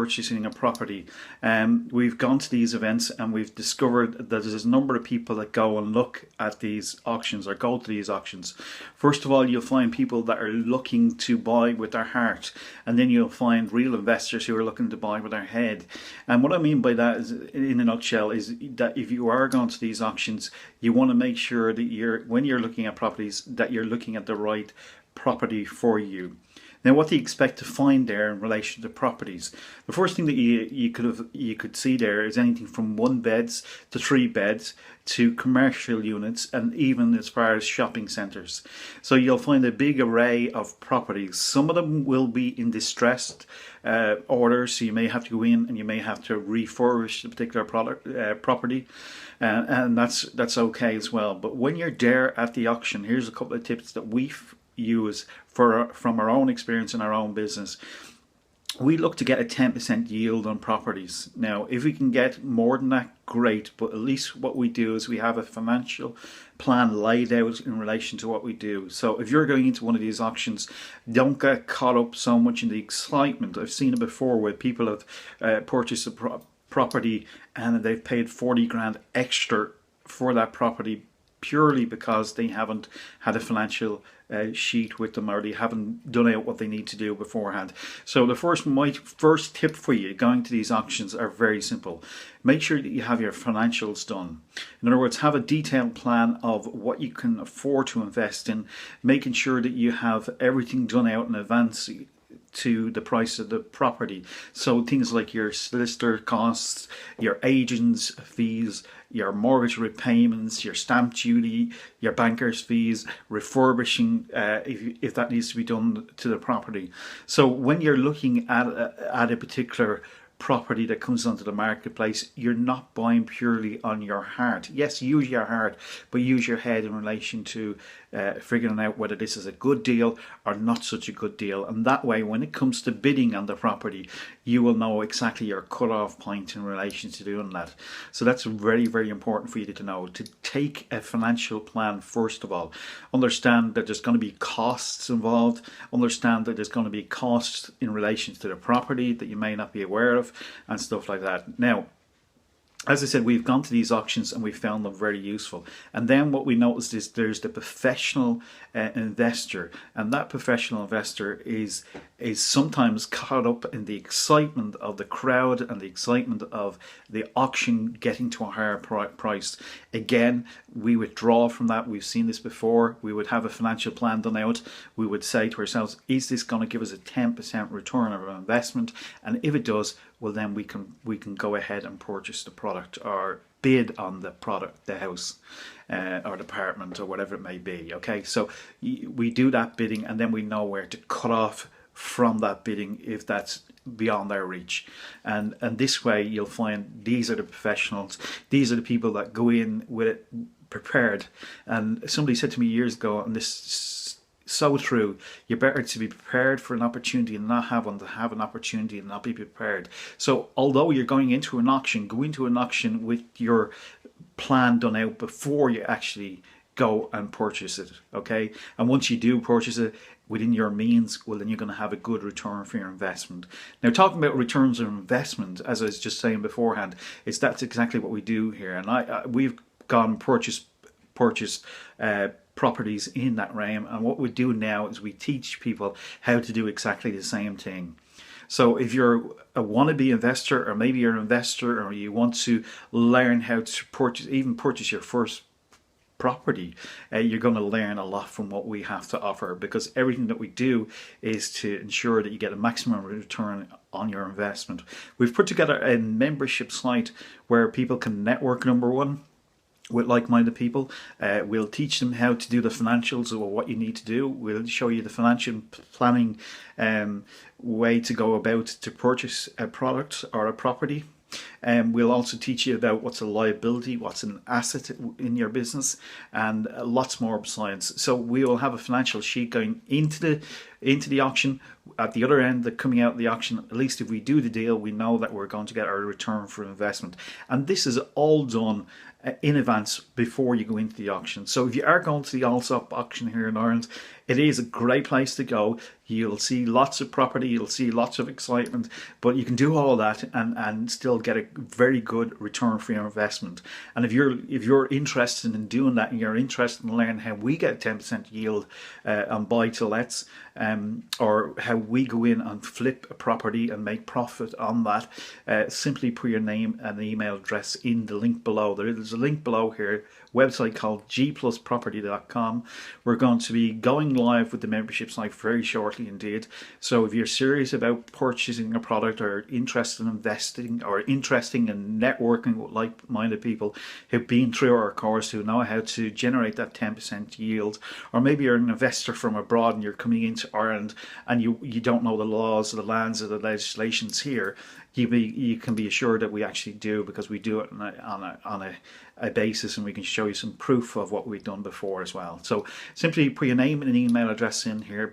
purchasing a property. We've gone to these events and we've discovered that there's a number of people that go and look at these auctions or go to these auctions. First of all, you'll find people that are looking to buy with their heart, and then you'll find real investors who are looking to buy with their head. And what I mean by that is, in a nutshell, is that if you are going to these auctions, you want to make sure that when you're looking at properties, that you're looking at the right property for you. Now, what do you expect to find there in relation to properties? The first thing that you could see there is anything from 1 beds to 3 beds to commercial units, and even as far as shopping centres. So you'll find a big array of properties. Some of them will be in distressed order, so you may have to go in and you may have to refurbish the particular property, and that's okay as well. But when you're there at the auction, here's a couple of tips that we use from our own experience in our own business. We look to get a 10% yield on properties. Now, if we can get more than that, great, but at least what we do is we have a financial plan laid out in relation to what we do. So if you're going into one of these auctions, don't get caught up so much in the excitement. I've seen it before where people have purchased a property and they've paid 40 grand extra for that property purely because they haven't had a financial sheet with them, or they haven't done out what they need to do beforehand. So my first tip for you going to these auctions are very simple. Make sure that you have your financials done. In other words, have a detailed plan of what you can afford to invest in, making sure that you have everything done out in advance to the price of the property. So things like your solicitor costs, your agent's fees, your mortgage repayments, your stamp duty, your banker's fees, refurbishing if that needs to be done to the property. So when you're looking at a particular property that comes onto the marketplace, you're not buying purely on your heart. Yes, use your heart, but use your head in relation to figuring out whether this is a good deal or not such a good deal. And that way, when it comes to bidding on the property, you will know exactly your cut-off point in relation to doing that. So that's very, very important for you to know, to take a financial plan first of all. Understand that there's going to be costs involved. Understand that there's going to be costs in relation to the property that you may not be aware of, and stuff like that. Now, as I said, we've gone to these auctions and we found them very useful. And then what we noticed is there's the professional investor, and that professional investor is sometimes caught up in the excitement of the crowd and the excitement of the auction getting to a higher price. Again, we withdraw from that. We've seen this before. We would have a financial plan done out. We would say to ourselves, is this going to give us a 10% return on our investment? And if it does, well, then we can go ahead and purchase the product or bid on the product, the house or the apartment or whatever it may be. Okay, so we do that bidding, and then we know where to cut off from that bidding if that's beyond our reach. And this way you'll find these are the professionals. These are the people that go in with it prepared. And somebody said to me years ago, and this so true, you're better to be prepared for an opportunity and not have one to have an opportunity and not be prepared. So although you're going into an auction, go into an auction with your plan done out before you actually go and purchase it. Okay, and once you do purchase it within your means, well, then you're going to have a good return for your investment. Now, talking about returns on investment, as I was just saying beforehand, that's exactly what we do here. And we've gone purchased properties in that realm, and what we do now is we teach people how to do exactly the same thing. So if you're a wannabe investor, or maybe you're an investor, or you want to learn how to purchase your first property, you're going to learn a lot from what we have to offer, because everything that we do is to ensure that you get a maximum return on your investment. We've put together a membership site where people can network, number one, with like-minded people. We'll teach them how to do the financials of what you need to do. We'll show you the financial planning way to go about to purchase a product or a property. We'll also teach you about what's a liability, what's an asset in your business, and lots more besides. So we will have a financial sheet going into into the auction. At the other end, coming out of the auction, at least if we do the deal, we know that we're going to get our return for investment. And this is all done in advance before you go into the auction. So if you are going to the Allsop auction here in Ireland, it is a great place to go. You'll see lots of property, you'll see lots of excitement, but you can do all that and still get a very good return for your investment. And if you're interested in doing that, and you're interested in learning how we get 10% yield on buy to lets, or how we go in and flip a property and make profit on that, simply put your name and email address in the link below. There's a link below here, website called gplusproperty.com. We're going to be going live with the membership site very shortly indeed. So if you're serious about purchasing a product, or interested in investing, or interested in networking with like-minded people who've been through our course, who know how to generate that 10% yield, or maybe you're an investor from abroad and you're coming into Ireland and you don't know the laws, the lands, or the legislations here, you can be assured that we actually do, because we do it on a basis, and we can show you some proof of what we've done before as well. So simply put your name and an email address in here.